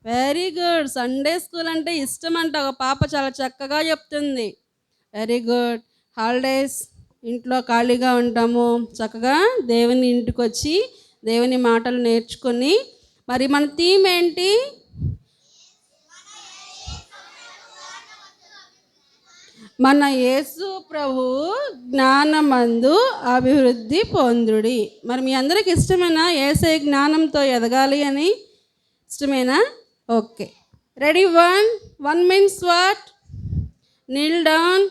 Very good. Sunday school అంటే ఇష్టం అంట. ఒక పాప చాలా చక్కగా చెప్తుంది. Very good. హాలిడేస్ ఇంట్లో ఖాళీగా ఉంటాము, చక్కగా దేవుని ఇంటికి వచ్చి దేవుని మాటలు నేర్చుకొని, మరి మన థీమ్ ఏంటి? మన యేసు ప్రభు జ్ఞానమందు అభివృద్ధి పొందుడి. మరి మీ అందరికి ఇష్టమేనా యేసే జ్ఞానంతో ఎదగాలి అని? ఇష్టమేనా? Okay, ready. One means what? Neel down.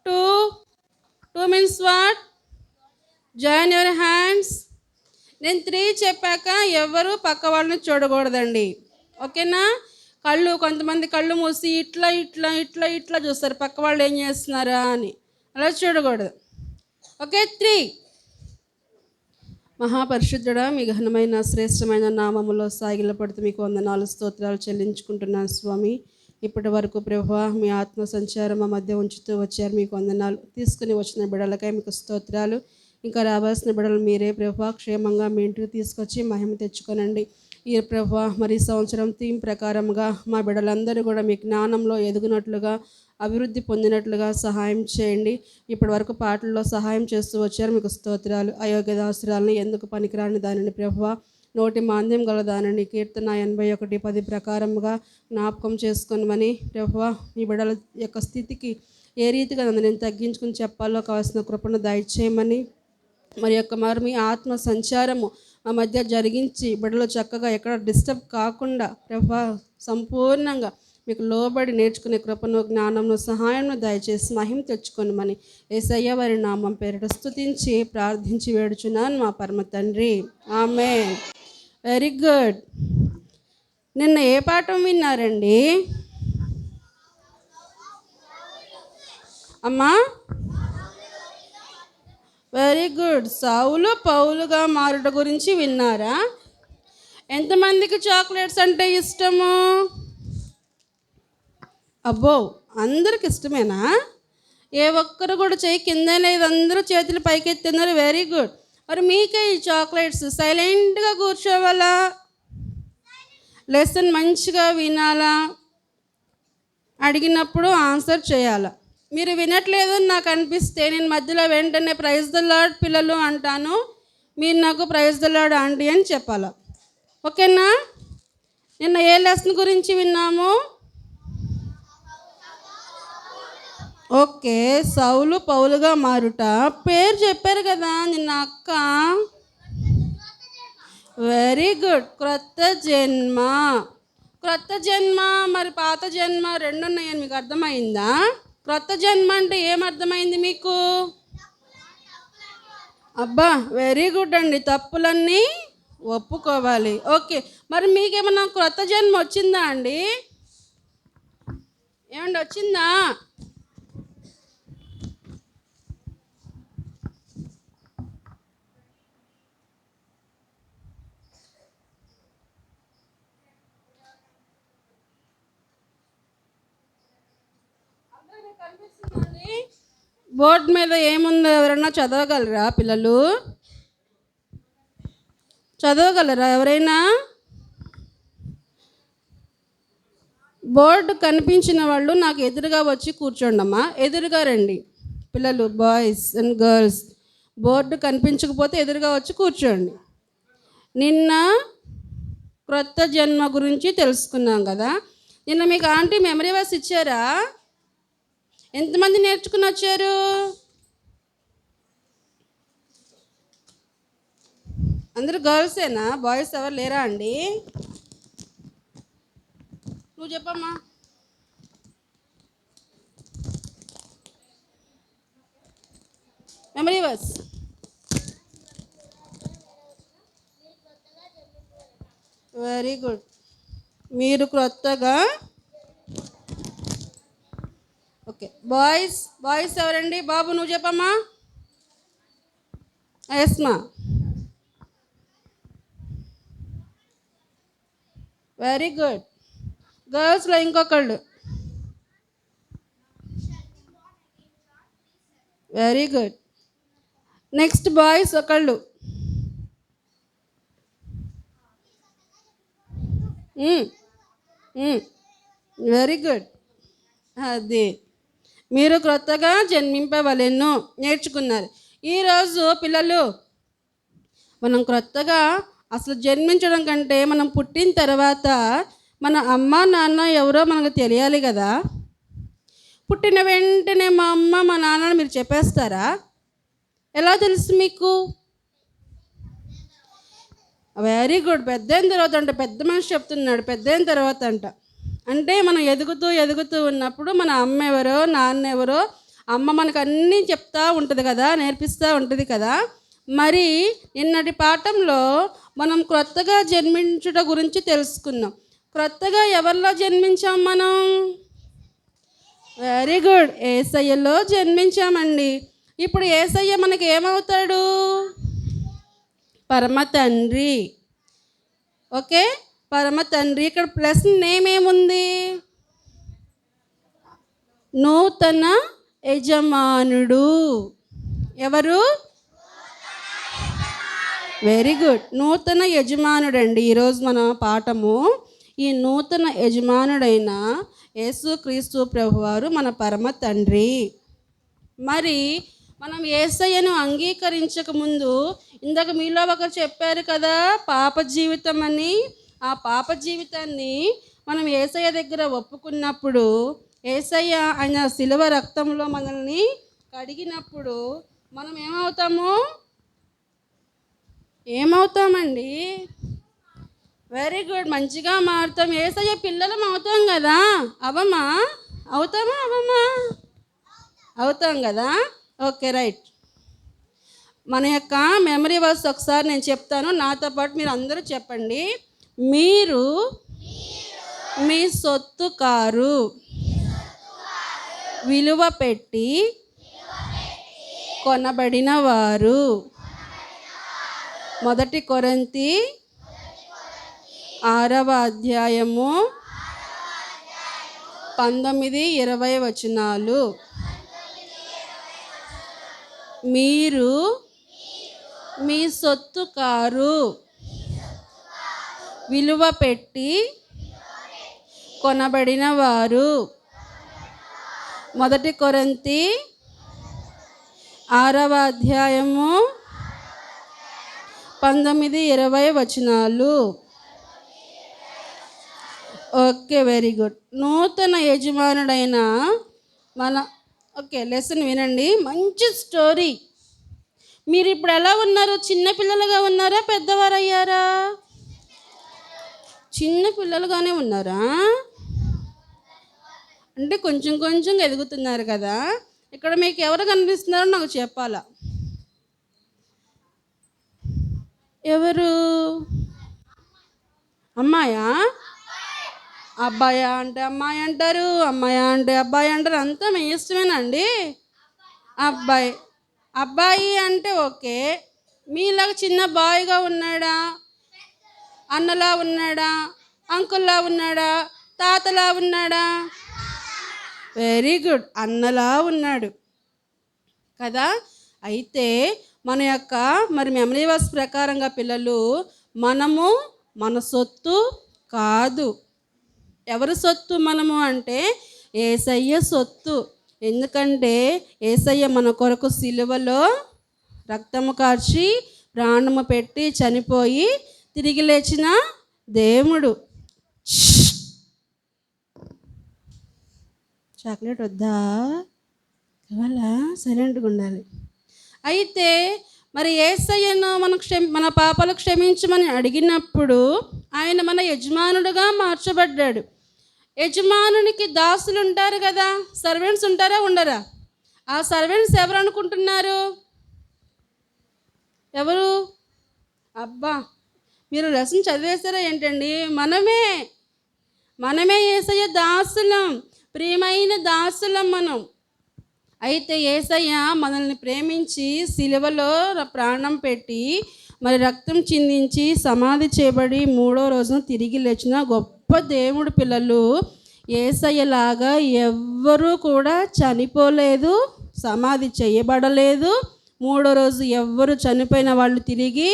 Two means what? Join your hands. నేను 3 చెప్పాక ఎవరు పక్క వాళ్ళని చూడకూడదండి, ఓకేనా? కొంతమంది కళ్ళు మూసి ఇట్లా ఇట్లా ఇట్లా ఇట్లా చూస్తారు, పక్క వాళ్ళు ఏం చేస్తున్నారా అని. అలా చూడకూడదు. ఓకే, 3. మహాపరిశుద్ధుడా, మీ ఘనమైన శ్రేష్టమైన నామములో సాగిలపడుతూ మీకు వందనాలు స్తోత్రాలు చెల్లించుకుంటున్నాను స్వామి. ఇప్పటి వరకు ప్రభువా మీ ఆత్మ సంచారం మా మధ్య ఉంచుతూ వచ్చారు, మీకు వందనాలు. తీసుకుని వచ్చిన బిడ్డలకై మీకు స్తోత్రాలు. ఇంకా రావాల్సిన బిడ్డలు మీరే ప్రభువా క్షేమంగా మీ ఇంటికి తీసుకొచ్చి మహిమ తెచ్చుకోనండి. ఈ ప్రభువా మరి సంవత్సరం థీమ్ ప్రకారంగా మా బిడ్డలందరూ కూడా మీ జ్ఞానంలో ఎదుగునట్లుగా, అభివృద్ధి పొందినట్లుగా సహాయం చేయండి. ఇప్పటి వరకు పాటల్లో సహాయం చేస్తూ వచ్చారు, మీకు స్తోత్రాలు. అయోగ్యదాసురాలని, ఎందుకు పనికిరాని దానిని ప్రభువా, నోటి మాంద్యం గల దానిని కీర్తన 81:10 ప్రకారంగా జ్ఞాపకం చేసుకోమని ప్రభువా, ఈ బిడ్డల యొక్క స్థితికి ఏ రీతిగా నన్ను నేను తగ్గించుకుని చెప్పాలో కావాల్సిన కృపను దయచేయమని, మరి మీ ఆత్మ సంచారము మా మధ్య జరిగించి బిడ్డలు చక్కగా ఎక్కడ డిస్టర్బ్ కాకుండా ప్రభా సంపూర్ణంగా మీకు లోబడి నేర్చుకునే కృపను, జ్ఞానంను, సహాయంను దయచేసి మహిమ తెచ్చుకొనమని యేసయ్య వారి నామం పేరిట స్తుతించి ప్రార్థించి వేడుచున్నాను మా పరమ తండ్రి, ఆమేన్. Very good. నిన్న ఏ పాఠం విన్నారండి అమ్మా? Very good. సౌలు పౌలుగా మారుట గురించి విన్నారా? ఎంతమందికి చాక్లెట్స్ అంటే ఇష్టము? అబ్బో, అందరికి ఇష్టమేనా? ఏ ఒక్కరు కూడా చేయి కింద లేదు, అందరూ చేతులు పైకెత్తున్నారు. Very good. మరి మీకే ఈ చాక్లెట్స్. సైలెంట్గా కూర్చోవాలా, లెసన్ మంచిగా వినాలా, అడిగినప్పుడు ఆన్సర్ చేయాలా. మీరు వినట్లేదు నాకు అనిపిస్తే నేను మధ్యలో వెంటనే ప్రైజ్ ద లార్డ్ పిల్లలు అంటాను, మీరు నాకు ప్రైజ్ ద లార్డ్ ఆంటీ అని చెప్పాలా, ఓకేనా? నిన్న ఏ లెసన్ గురించి విన్నాము? ఓకే, సౌలు పౌలుగా మారుట. పేరు చెప్పారు కదా నిన్న అక్క. Very good. క్రొత్త జన్మ. క్రొత్త జన్మ మరి పాత జన్మ రెండు ఉన్నాయని మీకు అర్థమైందా? క్రొత్త జన్మ అంటే ఏమర్థమైంది మీకు? అబ్బా, వెరీ గుడ్ అండి. తప్పులన్నీ ఒప్పుకోవాలి. ఓకే, మరి మీకేమన్నా క్రొత్త జన్మ వచ్చిందా అండి? ఏమండి, వచ్చిందా? బోర్డు మీద ఏముందో ఎవరైనా చదవగలరా పిల్లలు? చదవగలరా ఎవరైనా? బోర్డు కనిపించిన వాళ్ళు నాకు ఎదురుగా వచ్చి కూర్చోండి అమ్మా. ఎదురుగా రండి పిల్లలు, బాయ్స్ అండ్ గర్ల్స్. బోర్డు కనిపించకపోతే ఎదురుగా వచ్చి కూర్చోండి. నిన్న క్రొత్త జన్మ గురించి తెలుసుకున్నాం కదా. నిన్న మీకు ఆంటీ మెమరీ వర్స్ ఇచ్చారా? ఎంతమంది నేర్చుకుని వచ్చారు? అందరూ గర్ల్సేనా? బాయ్స్ ఎవరు లేరా అండి? నువ్వు చెప్పమ్మా. Memory verse. Very good. మీరు క్రొత్తగా. ఓకే, బాయ్స్ ఎవరండి? బాబు నువ్వు చెప్పమ్మా. ఎస్మా. Very good. గర్ల్స్లో ఇంకొకళ్ళు. Very good. నెక్స్ట్ బాయ్స్ ఒకళ్ళు. Very good. అది మీరు క్రొత్తగా జన్మింపవలెను నేర్చుకున్నారు. ఈరోజు పిల్లలు మనం క్రొత్తగా అసలు జన్మించడం కంటే మనం పుట్టిన తర్వాత మన అమ్మ నాన్న ఎవరో మనకు తెలియాలి కదా. పుట్టిన వెంటనే మా అమ్మ మా నాన్నని మీరు చెప్పేస్తారా? ఎలా తెలుసు మీకు? Very good. పెద్ద అయిన తర్వాత అంట, పెద్ద మనిషి చెప్తున్నాడు, పెద్ద అయిన తర్వాత అంట. అంటే మనం ఎదుగుతూ ఎదుగుతూ ఉన్నప్పుడు మన అమ్మ ఎవరో నాన్న ఎవరో అమ్మ మనకు అన్నీ చెప్తూ ఉంటుంది కదా, నేర్పిస్తూ ఉంటుంది కదా. మరి నిన్నటి పాఠంలో మనం క్రొత్తగా జన్మించుట గురించి తెలుసుకున్నాం. క్రొత్తగా ఎవరిలో జన్మించాం మనం? వెరీ గుడ్, యేసయ్యలో జన్మించామండి. ఇప్పుడు యేసయ్య మనకి ఏమవుతాడు? పరమ తండ్రి. ఓకే, పరమ తండ్రి. ఇక్కడ ప్లస్ నేమ్ ఏముంది? నూతన యజమానుడు. ఎవరు? వెరీ గుడ్, నూతన యజమానుడు అండి. ఈరోజు మన పాఠము ఈ నూతన యజమానుడైన యేసుక్రీస్తు ప్రభువారు మన పరమ తండ్రి. మరి మనం యేసయ్యను అంగీకరించక ముందు ఇందాక మీలో ఒకరు చెప్పారు కదా పాప జీవితం అని. ఆ పాప జీవితాన్ని మనం యేసయ్య దగ్గర ఒప్పుకున్నప్పుడు, యేసయ్య ఆయన శిలువ రక్తంలో మనల్ని కడిగినప్పుడు మనం ఏమవుతామండి? వెరీ గుడ్, మంచిగా మారుతాం. యేసయ్య పిల్లలం అవుతాం కదా. అవుతామా? అవుతాం కదా. Okay, right. మన యొక్క మెమరీ వర్స్ ఒకసారి నేను చెప్తాను, నాతో పాటు మీరు అందరూ చెప్పండి. మీరు మీ సొత్తు కారు, విలువ పెట్టి కొనబడిన వారు. 1 కొరింథీ 6వ అధ్యాయము 19-20 వచనాలు. మీరు మీ సొత్తు కారు, విలువ పెట్టి కొనబడిన వారు. 1 కొరింథీ 6వ అధ్యాయము 19-20 వచనాలు. Okay, very good. నూతన యజమానుడైన మన లెసన్ వినండి. మంచి స్టోరీ. మీరు ఇప్పుడు ఎలా ఉన్నారు? చిన్నపిల్లలుగా ఉన్నారా, పెద్దవారయ్యారా? చిన్నపిల్లలుగానే ఉన్నారా? అంటే కొంచెం కొంచెం ఎదుగుతున్నారు కదా. ఇక్కడ మీకు ఎవరు కనిపిస్తున్నారో నాకు చెప్పాలా. ఎవరు? అమ్మాయా? అబ్బాయా అంటే అమ్మాయి అంటారు, అమ్మాయా అంటే అబ్బాయి అంటారు. అంతా మీ ఇష్టమేనండి. అబ్బాయి అంటే ఓకే. మీలాగా చిన్న బాయ్గా ఉన్నాడా? అన్నలా ఉన్నాడా? అంకుల్లా ఉన్నాడా? తాతలా ఉన్నాడా? వెరీ గుడ్, అన్నలా ఉన్నాడు కదా. అయితే మన యొక్క మెమరీ వర్స్ ప్రకారంగా పిల్లలు, మనము మన సొత్తు కాదు. ఎవరి సొత్తు మనము అంటే యేసయ్య సొత్తు. ఎందుకంటే యేసయ్య మన కొరకు సిలువలో రక్తము కార్చి ప్రాణము పెట్టి చనిపోయి తిరిగి లేచిన దేవుడు. చాక్లెట్ వద్దా? కావాలా? సైలెంట్గా ఉండాలి. అయితే మరి యేసయ్యను మన పాపాలు క్షమించమని అడిగినప్పుడు ఆయన మన యజమానుడుగా మార్చబడ్డాడు. యజమానునికి దాసులు ఉంటారు కదా, సర్వెంట్స్ ఉంటారా ఉండరా? ఆ సర్వెంట్స్ ఎవరు అనుకుంటున్నారు? ఎవరు? అబ్బా, మీరు లెసన్ చదివేస్తారా ఏంటండి? మనమే యేసయ్య దాసులం, ప్రియమైన దాసులం మనం. అయితే యేసయ్య మనల్ని ప్రేమించి సిలువలో ప్రాణం పెట్టి మరి రక్తం చిందించి సమాధి చేయబడి 3వ రోజున తిరిగి లేచిన గొప్ప దేవుడు. పిల్లలు, యేసయ్యలాగా ఎవ్వరూ కూడా చనిపోలేదు, సమాధి చేయబడలేదు. 3వ రోజు ఎవ్వరు చనిపోయిన వాళ్ళు తిరిగి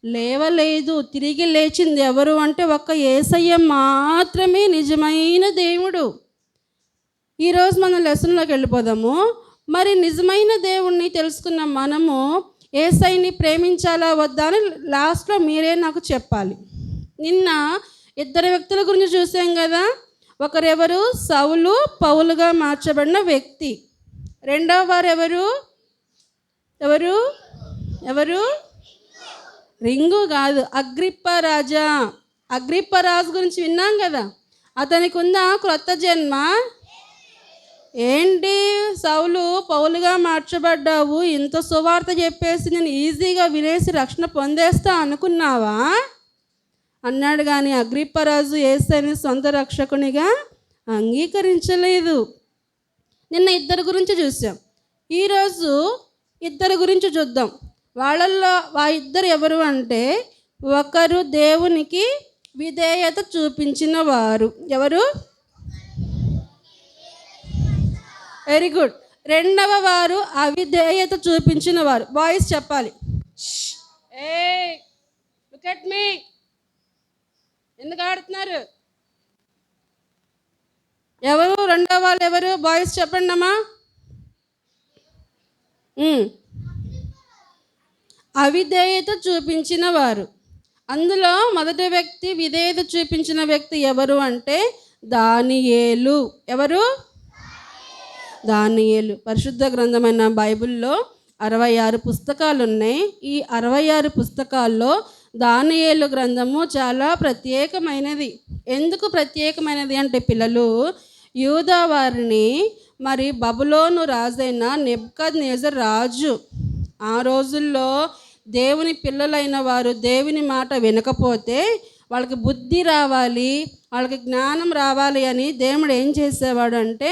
లేవలేదు. తిరిగి లేచింది ఎవరు అంటే ఒక్క యేసయ్య మాత్రమే నిజమైన దేవుడు. ఈరోజు మనం లెసన్లోకి వెళ్ళిపోదాము. మరి నిజమైన దేవుణ్ణి తెలుసుకున్న మనము యేసయ్యని ప్రేమించాలా వద్దా అని లాస్ట్లో మీరే నాకు చెప్పాలి. నిన్న ఇద్దరు వ్యక్తుల గురించి చూసాం కదా. ఒకరెవరు? సౌలు పౌలుగా మార్చబడిన వ్యక్తి. రెండవ వారు ఎవరు? ఎవరు ఎవరు రింగు కాదు, అగ్రిప్ప రాజా. అగ్రిప్ప రాజు గురించి విన్నాం కదా. అతనికి ఉందా క్రొత్త జన్మ? ఏంటి సౌలు పౌలుగా మార్చబడ్డావు, ఇంత సువార్త చెప్పేసి నేను ఈజీగా వినేసి రక్షణ పొందేస్తా అనుకున్నావా అన్నాడు. కానీ అగ్రిప్పరాజు యేసుని సొంత రక్షకునిగా అంగీకరించలేదు. నిన్న ఇద్దరు గురించి చూసాం. ఈరోజు ఇద్దరు గురించి చూద్దాం. వాళ్ళల్లో ఆ ఇద్దరు ఎవరు అంటే, ఒకరు దేవునికి విధేయత చూపించిన వారు. ఎవరు? Very good. రెండవ వారు అవిధేయత చూపించిన వారు. బాయ్స్ చెప్పాలి. ఏ లుక్ ఎట్ మీ. ఎందుకు ఆడుతున్నారు? ఎవరు రెండవ వాళ్ళు? ఎవరు? బాయ్స్ చెప్పండి అమ్మా. అవిధేయత చూపించిన వారు. అందులో మొదటి వ్యక్తి విధేయత చూపించిన వ్యక్తి ఎవరు అంటే దానియేలు. ఎవరు? దానియేలు. పరిశుద్ధ గ్రంథమైన బైబిల్లో 66 పుస్తకాలు ఉన్నాయి. ఈ 66 పుస్తకాల్లో దానియేలు గ్రంథము చాలా ప్రత్యేకమైనది. ఎందుకు ప్రత్యేకమైనది అంటే పిల్లలు, యూదా వారిని మరి బబులోను రాజైన నెబుకద్నెజర్ రాజు ఆ రోజుల్లో దేవుని పిల్లలైన వారు దేవుని మాట వినకపోతే వాళ్ళకి బుద్ధి రావాలి, వాళ్ళకి జ్ఞానం రావాలి అని దేవుడు ఏం చేసేవాడు అంటే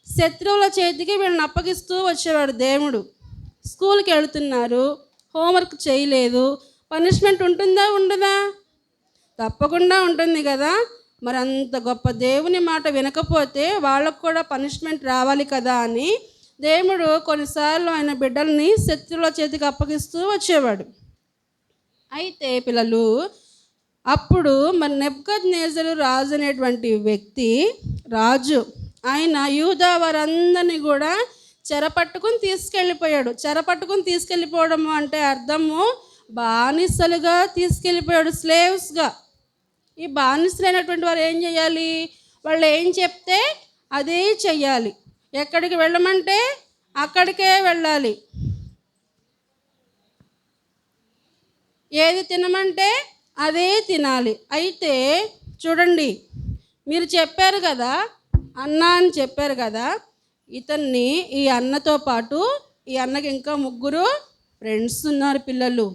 శత్రువుల చేతికి వీళ్ళని అప్పగిస్తూ వచ్చేవాడు. దేవుడు స్కూల్కి వెళుతున్నారు, హోంవర్క్ చేయలేదు, పనిష్మెంట్ ఉంటుందా ఉండదా? తప్పకుండా ఉంటుంది కదా. మరి అంత గొప్ప దేవుని మాట వినకపోతే వాళ్ళకు కూడా పనిష్మెంట్ రావాలి కదా అని దేవుడు కొన్నిసార్లు ఆయన బిడ్డల్ని శత్రువుల చేతికి అప్పగిస్తూ వచ్చేవాడు. అయితే పిల్లలు, అప్పుడు మరి నెబుకద్నెజరు రాజు అనేటువంటి వ్యక్తి రాజు, ఆయన యూదా వారందరినీ కూడా చెరపట్టుకుని తీసుకెళ్ళిపోయాడు. చెరపట్టుకుని తీసుకెళ్ళిపోవడము అంటే అర్థము బానిసలుగా తీసుకెళ్ళిపోయాడు, స్లేవ్స్గా. ఈ బానిసలైనటువంటి వారు ఏం చేయాలి? వాళ్ళు ఏం చెప్తే అదే చెయ్యాలి. ఎక్కడికి వెళ్ళమంటే అక్కడికే వెళ్ళాలి. ఏది తినమంటే అదే తినాలి. అయితే చూడండి, మీరు చెప్పారు కదా అన్న అని చెప్పారు కదా. ఇతన్ని ఈ అన్నతో పాటు ఈ అన్నకి ఇంకా 3 ఫ్రెండ్స్ ఉన్నారు పిల్లలు.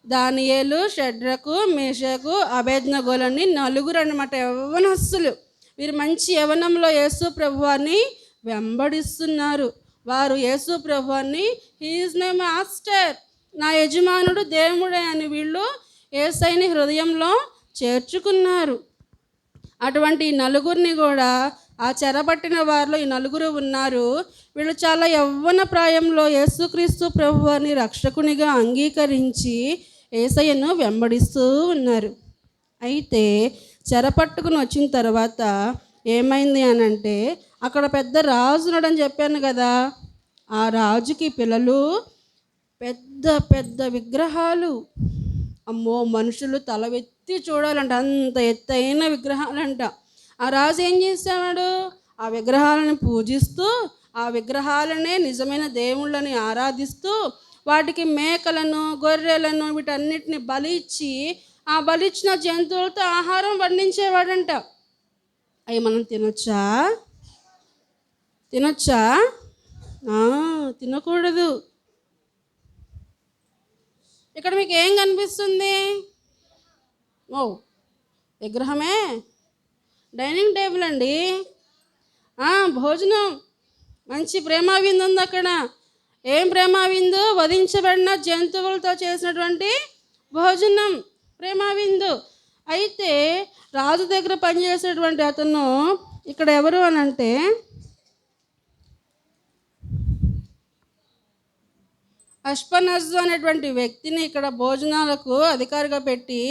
దానియేలు, షడ్రకు, మేషకు, అబేద్నెగోలని 4 అన్నమాట. యవ్వనస్తులు. వీరు మంచి యవ్వనంలో యేసు ప్రభువాన్ని వెంబడిస్తున్నారు. వారు యేసు ప్రభువాన్ని హీ ఈజ్ మై మాస్టర్, నా యజమానుడు దేవుడే అని వీళ్ళు యేసయ్యని హృదయంలో చేర్చుకున్నారు. అటువంటి 4 కూడా ఆ చెరబట్టిన వారిలో ఈ 4 ఉన్నారు. వీళ్ళు చాలా యవ్వన ప్రాయంలో యేసుక్రీస్తు ప్రభువాన్ని రక్షకునిగా అంగీకరించి యేసయ్యను వెంబడిస్తూ ఉన్నారు. అయితే చెరపట్టుకుని వచ్చిన తర్వాత ఏమైంది అని అంటే, అక్కడ పెద్ద రాజు ఉన్నాడని చెప్పాను కదా. ఆ రాజుకి పిల్లలు పెద్ద పెద్ద విగ్రహాలు. అమ్మో, మనుషులు తల ఎత్తి చూడాలంట, అంత ఎత్తైన విగ్రహాలంట. ఆ రాజు ఏం చేసేవాడు? ఆ విగ్రహాలను పూజిస్తూ, ఆ విగ్రహాలనే నిజమైన దేవుళ్ళని ఆరాధిస్తూ, వాటికి మేకలను, గొర్రెలను వీటన్నిటిని బలి ఇచ్చి, ఆ బలిచ్చిన జంతువులతో ఆహారం వండించేవాడంట. అవి మనం తినొచ్చా? తినొచ్చా? తినకూడదు. ఇక్కడ మీకు ఏం కనిపిస్తుంది? విగ్రహమే. డైనింగ్ టేబుల్ అండి. భోజనం, మంచి ప్రేమ విందు ఉంది అక్కడ. ఏం ప్రేమ విందు? వధించబడిన జంతువులతో చేసినటువంటి భోజనం, ప్రేమ విందు. అయితే రాజు దగ్గర పనిచేసేటువంటి అతను ఇక్కడ ఎవరు అని అంటే అష్పనజు అనేటువంటి వ్యక్తిని ఇక్కడ భోజనాలకు అధికారిగా పెట్టి,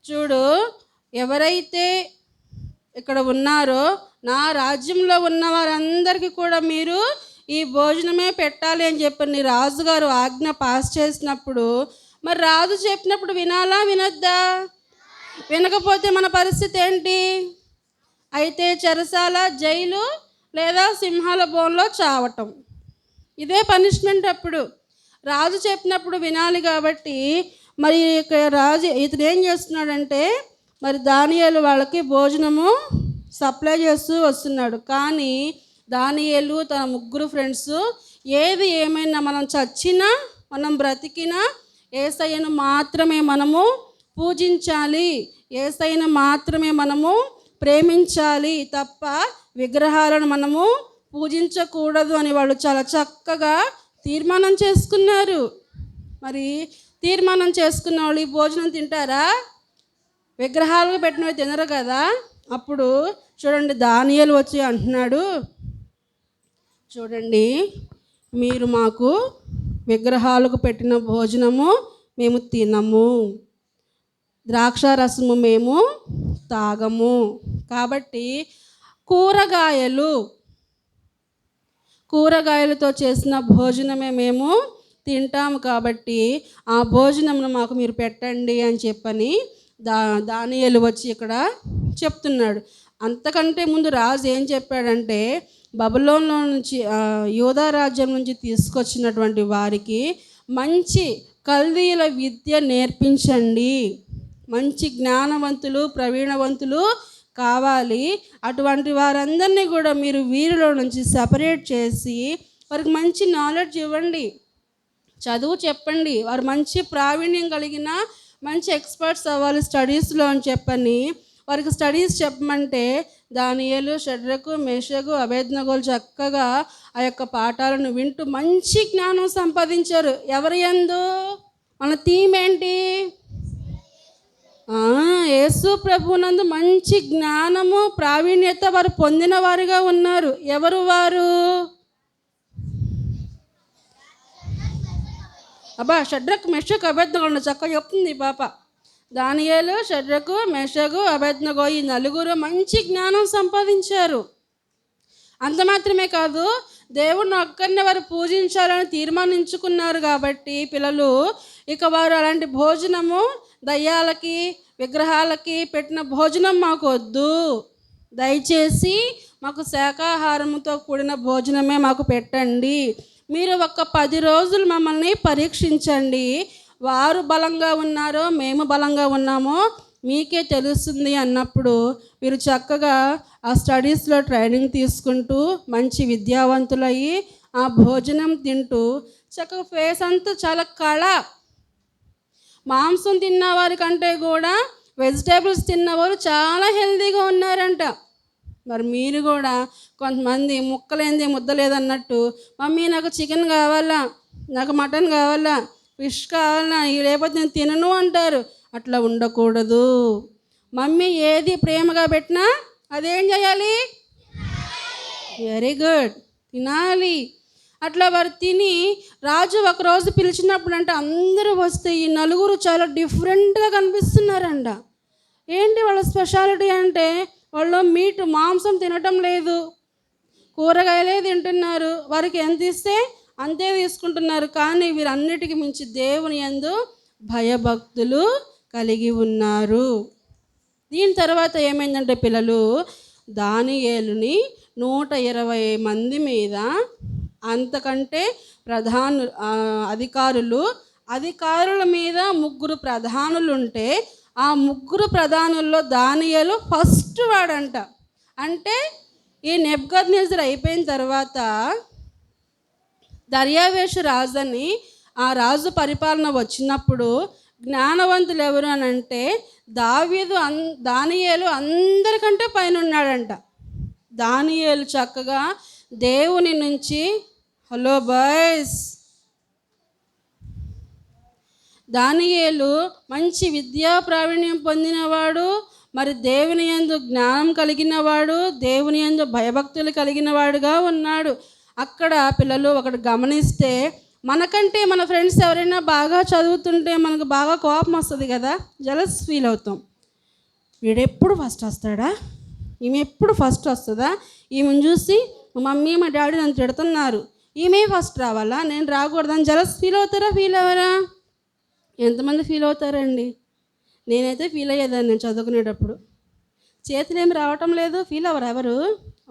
చూడు, ఎవరైతే ఇక్కడ ఉన్నారో నా రాజ్యంలో ఉన్న వారందరికీ కూడా మీరు ఈ భోజనమే పెట్టాలి అని చెప్పి నీ రాజుగారు ఆజ్ఞ పాస్ చేసినప్పుడు, మరి రాజు చెప్పినప్పుడు వినాలా వినొద్దా? వినకపోతే మన పరిస్థితి ఏంటి? అయితే చెరసాల, జైలు లేదా సింహాల బోన్లో చావటం, ఇదే పనిష్మెంట్. అప్పుడు రాజు చెప్పినప్పుడు వినాలి కాబట్టి మరి రాజు ఇతను ఏం చేస్తున్నాడంటే, మరి దానియేలు వాళ్ళకి భోజనము సప్లై చేస్తూ వస్తున్నాడు. కానీ దానియేలు తన ముగ్గురు ఫ్రెండ్స్ ఏది ఏమైనా మనం చచ్చినా మనం బ్రతికినా యేసయ్యను మాత్రమే మనము పూజించాలి, యేసయ్యను మాత్రమే మనము ప్రేమించాలి తప్ప విగ్రహాలను మనము పూజించకూడదు అని వాళ్ళు చాలా చక్కగా తీర్మానం చేసుకున్నారు. మరి తీర్మానం చేసుకున్న వాళ్ళు ఈ భోజనం తింటారా? విగ్రహాలకు పెట్టినవి తినరు కదా. అప్పుడు చూడండి, దానియేలు వచ్చి అంటున్నాడు, చూడండి, మీరు మాకు విగ్రహాలకు పెట్టిన భోజనము మేము తినము, ద్రాక్షారసము మేము తాగము, కాబట్టి కూరగాయలతో చేసిన భోజనమే మేము తింటాము, కాబట్టి ఆ భోజనమును మాకు మీరు పెట్టండి అని చెప్పని దానియేలు వచ్చి ఇక్కడ చెప్తున్నాడు. అంతకంటే ముందు రాజు ఏం చెప్పాడంటే, బబులోన్లో నుంచి యూదా రాజ్యం నుంచి తీసుకొచ్చినటువంటి వారికి మంచి కల్దీయుల విద్య నేర్పించండి, మంచి జ్ఞానవంతులు ప్రవీణవంతులు కావాలి, అటువంటి వారందరినీ కూడా మీరు వీరిలో నుంచి సపరేట్ చేసి వారికి మంచి నాలెడ్జ్ ఇవ్వండి, చదువు చెప్పండి, వారు మంచి ప్రావీణ్యం కలిగిన మంచి ఎక్స్పర్ట్స్ అవ్వాలి స్టడీస్లో అని చెప్పని వారికి స్టడీస్ చెప్పమంటే దానియేలు, షడ్రకు, మేషకు, అబేద్నెగోలు చక్కగా ఆ యొక్క పాఠాలను వింటూ మంచి జ్ఞానం సంపాదించారు. ఎవరి యందు? మన థీమ్ ఏంటి? యేసు ప్రభువునందు మంచి జ్ఞానము ప్రావీణ్యత వారు పొందిన వారుగా ఉన్నారు. ఎవరు వారు? షడ్రకు, మెషకు, అబేద్నెగోలు చక్కగా చెప్తుంది పాప. దానియేలు, షడ్రకు, మెషకు, అబేద్నెగో ఈ నలుగురు మంచి జ్ఞానం సంపాదించారు. అంత మాత్రమే కాదు, దేవుడిని ఒక్కరిని వారు పూజించాలని తీర్మానించుకున్నారు. కాబట్టి పిల్లలు ఇక వారు అలాంటి భోజనము, దయ్యాలకి విగ్రహాలకి పెట్టిన భోజనం మాకు వద్దు, దయచేసి మాకు శాకాహారంతో కూడిన భోజనమే మాకు పెట్టండి, మీరు ఒక 10 రోజులు మమ్మల్ని పరీక్షించండి, వారు బలంగా ఉన్నారో మేము బలంగా ఉన్నామో మీకే తెలుస్తుంది అన్నప్పుడు వీరు చక్కగా ఆ స్టడీస్లో ట్రైనింగ్ తీసుకుంటూ మంచి విద్యావంతులయ్యి ఆ భోజనం తింటూ చక్కగా ఫేస్ అంతా చాలా కళ. మాంసం తిన్న వారి కంటే కూడా వెజిటేబుల్స్ తిన్నవారు చాలా హెల్తీగా ఉన్నారంట. మరి మీరు కూడా కొంతమంది ముక్కలేంది ముద్ద లేదన్నట్టు, మమ్మీ నాకు చికెన్ కావాలా, నాకు మటన్ కావాలా, ఫిష్ కావాలా, లేకపోతే నేను తినను అంటారు. అట్లా ఉండకూడదు. మమ్మీ ఏది ప్రేమగా పెట్టినా అదేం చేయాలి? వెరీ గుడ్, తినాలి. అట్లా వారు తిని రాజు ఒకరోజు పిలిచినప్పుడు అంటే అందరూ వస్తే ఈ నలుగురు చాలా డిఫరెంట్గా కనిపిస్తున్నారంట. ఏంటి వాళ్ళ స్పెషాలిటీ అంటే వాళ్ళు మాంసం తినటం లేదు, కూరగాయలే తింటున్నారు, వారికి ఎంత ఇస్తే అంతే తీసుకుంటున్నారు. కానీ వీరన్నిటికీ మించి దేవుని యందు భయభక్తులు కలిగి ఉన్నారు. దీని తర్వాత ఏమైందంటే పిల్లలు, దానియేలుని 120 మంది మీద అంతకంటే అధికారుల మీద 3 ప్రధానులు ఉంటే ఆ 3 ప్రధానుల్లో దానియేలు ఫస్ట్ వాడంట. అంటే ఈ నెబుకద్నెజర్ అయిపోయిన తర్వాత దర్యావేషు రాజని ఆ రాజు పరిపాలన వచ్చినప్పుడు జ్ఞానవంతులు ఎవరు అని అంటే దానియేలు అందరికంటే పైన ఉన్నాడంట. దానియేలు చక్కగా దేవుని నుంచి హలో బాయ్స్, దానియేలు మంచి విద్యా ప్రావీణ్యం పొందినవాడు, మరి దేవుని యందు జ్ఞానం కలిగినవాడు, దేవుని యందు భయభక్తులు కలిగిన వాడుగా ఉన్నాడు. అక్కడ పిల్లలు ఒకటి గమనిస్తే మనకంటే మన ఫ్రెండ్స్ ఎవరైనా బాగా చదువుతుంటే మనకు బాగా కోపం వస్తుంది కదా, జలస్ ఫీల్ అవుతాం. వీడెప్పుడు ఫస్ట్ వస్తాడా, ఈమె ఎప్పుడు ఫస్ట్ వస్తుందా, ఈమెను చూసి మా మమ్మీ మా డాడీ నన్ను తిడుతున్నారు, ఈమె ఫస్ట్ రావాలా, నేను రాకూడదని జలస్ ఫీల్ అవుతారా, ఫీల్ అవ్వరా? ఎంతమంది ఫీల్ అవుతారండి? నేనైతే ఫీల్ అయ్యేదాన్ని నేను చదువుకునేటప్పుడు. చేతులు ఏమి రావటం లేదు, ఫీల్ అవ్వరు ఎవరు?